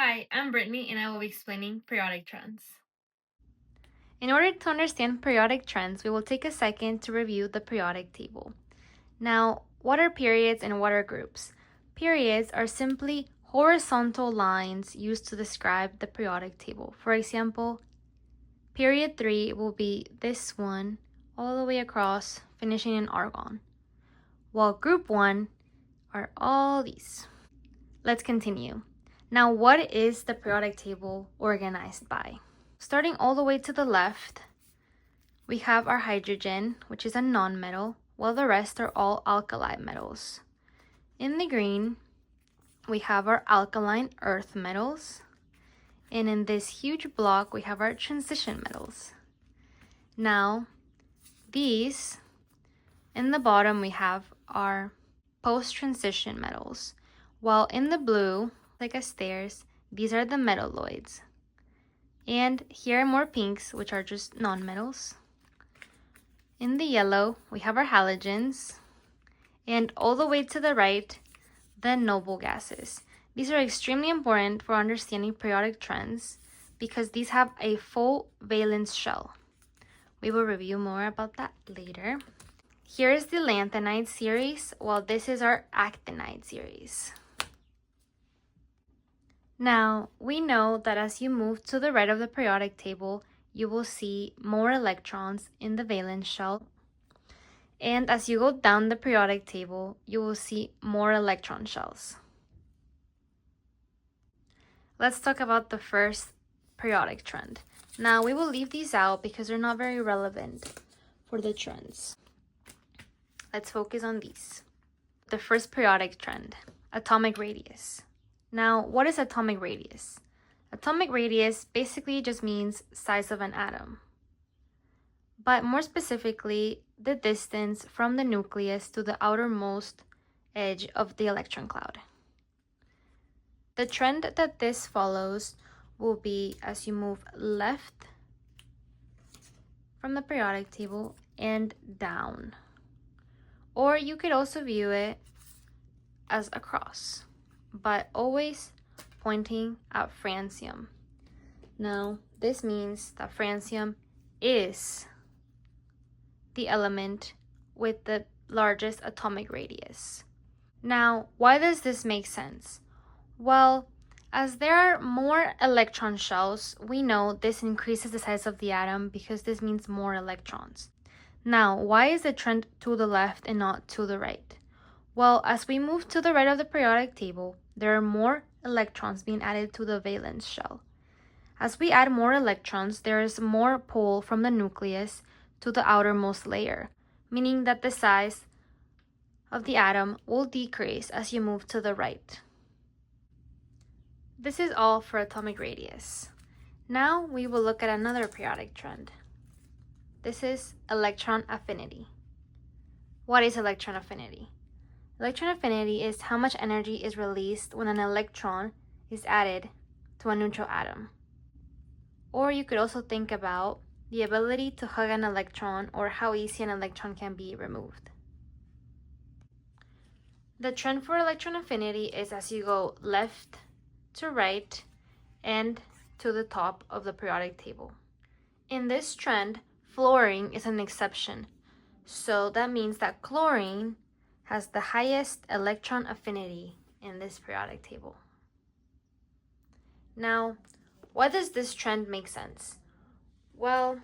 Hi, I'm Brittany and I will be explaining periodic trends. In order to understand periodic trends, we will take a second to review the periodic table. Now, what are periods and what are groups? Periods are simply horizontal lines used to describe the periodic table. For example, period 3 will be this one all the way across, finishing in argon, while group 1 are all these. Let's continue. Now, what is the periodic table organized by? Starting all the way to the left, we have our hydrogen, which is a nonmetal, while the rest are all alkali metals. In the green, we have our alkaline earth metals, and in this huge block, we have our transition metals. Now, these, in the bottom, we have our post-transition metals, while in the blue, like a stairs, these are the metalloids. And here are more pinks, which are just nonmetals. In the yellow, we have our halogens, and all the way to the right, the noble gases. These are extremely important for understanding periodic trends because these have a full valence shell. We will review more about that later. Here is the lanthanide series, while this is our actinide series. Now, we know that as you move to the right of the periodic table, you will see more electrons in the valence shell. And as you go down the periodic table, you will see more electron shells. Let's talk about the first periodic trend. Now, we will leave these out because they're not very relevant for the trends. Let's focus on these. The first periodic trend, atomic radius. Now, what is atomic radius? Atomic radius basically just means size of an atom, but more specifically, the distance from the nucleus to the outermost edge of the electron cloud. The trend that this follows will be as you move left from the periodic table and down. Or you could also view it as a cross, but always pointing at francium. Now, this means that francium is the element with the largest atomic radius. Now, why does this make sense? Well, as there are more electron shells, we know this increases the size of the atom because this means more electrons. Now, why is the trend to the left and not to the right? Well, as we move to the right of the periodic table, there are more electrons being added to the valence shell. As we add more electrons, there is more pull from the nucleus to the outermost layer, meaning that the size of the atom will decrease as you move to the right. This is all for atomic radius. Now we will look at another periodic trend. This is electron affinity. What is electron affinity? Electron affinity is how much energy is released when an electron is added to a neutral atom. Or you could also think about the ability to hug an electron or how easy an electron can be removed. The trend for electron affinity is as you go left to right and to the top of the periodic table. In this trend, fluorine is an exception. So that means that chlorine has the highest electron affinity in this periodic table. Now, why does this trend make sense? Well,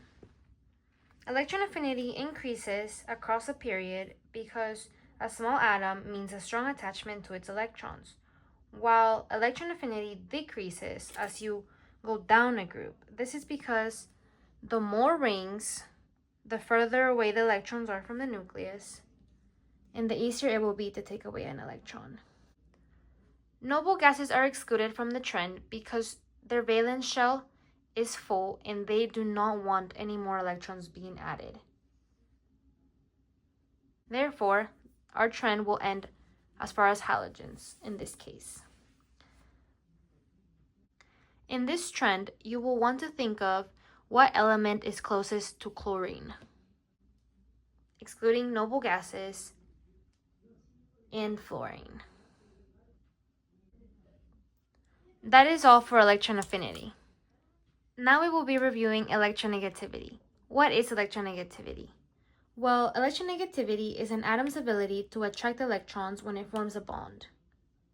electron affinity increases across a period because a small atom means a strong attachment to its electrons, while electron affinity decreases as you go down a group. This is because the more rings, the further away the electrons are from the nucleus, and the easier it will be to take away an electron. Noble gases are excluded from the trend because their valence shell is full and they do not want any more electrons being added. Therefore, our trend will end as far as halogens in this case. In this trend, you will want to think of what element is closest to chlorine, excluding noble gases and fluorine. That is all for electron affinity. Now we will be reviewing electronegativity. What is electronegativity? Well, electronegativity is an atom's ability to attract electrons when it forms a bond,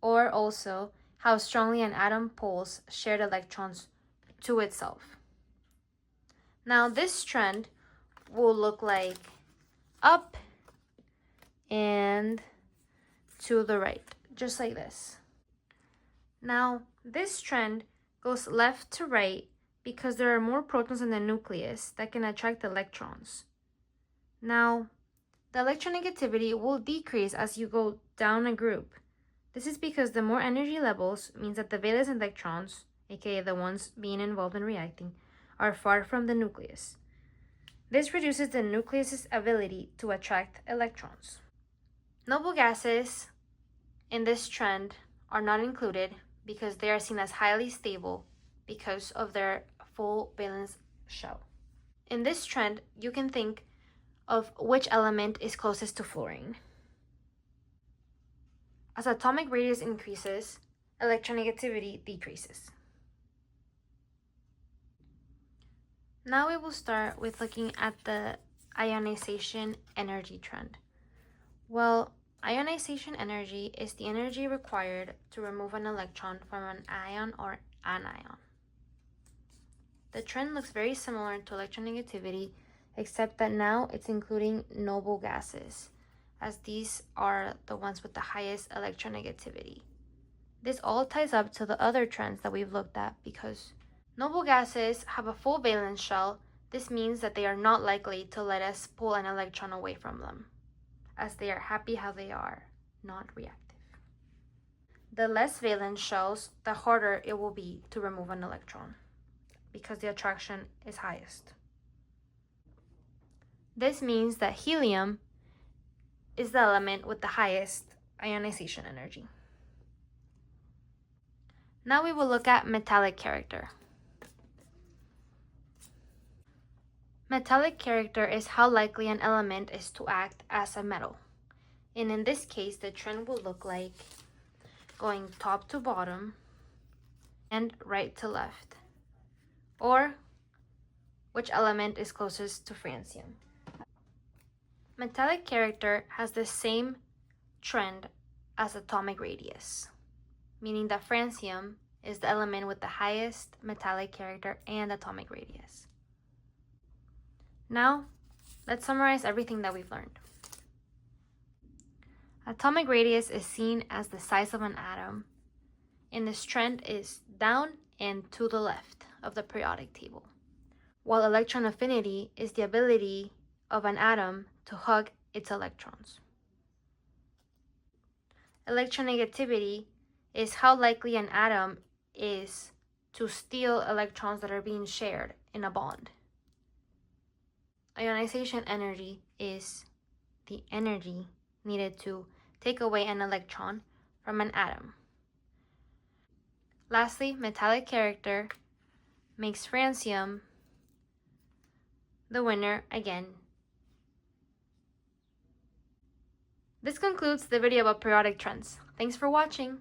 or also how strongly an atom pulls shared electrons to itself. Now this trend will look like up and to the right, just like this. Now this trend goes left to right because there are more protons in the nucleus that can attract electrons. Now, the electronegativity will decrease as you go down a group. This is because the more energy levels means that the valence electrons, aka the ones being involved in reacting, are far from the nucleus. This reduces the nucleus's ability to attract electrons. Noble gases in this trend are not included because they are seen as highly stable because of their full valence shell. In this trend, you can think of which element is closest to fluorine. As atomic radius increases, electronegativity decreases. Now we will start with looking at the ionization energy trend. Well, ionization energy is the energy required to remove an electron from an ion or anion. The trend looks very similar to electronegativity, except that now it's including noble gases, as these are the ones with the highest electronegativity. This all ties up to the other trends that we've looked at because noble gases have a full valence shell. This means that they are not likely to let us pull an electron away from them, as they are happy how they are, not reactive. The less valence shells, the harder it will be to remove an electron because the attraction is highest. This means that helium is the element with the highest ionization energy. Now we will look at metallic character. Metallic character is how likely an element is to act as a metal. And in this case, the trend will look like going top to bottom and right to left, or which element is closest to francium. Metallic character has the same trend as atomic radius, meaning that francium is the element with the highest metallic character and atomic radius. Now, let's summarize everything that we've learned. Atomic radius is seen as the size of an atom, and this trend is down and to the left of the periodic table, while electron affinity is the ability of an atom to hug its electrons. Electronegativity is how likely an atom is to steal electrons that are being shared in a bond. Ionization energy is the energy needed to take away an electron from an atom. Lastly, metallic character makes francium the winner again. This concludes the video about periodic trends. Thanks for watching.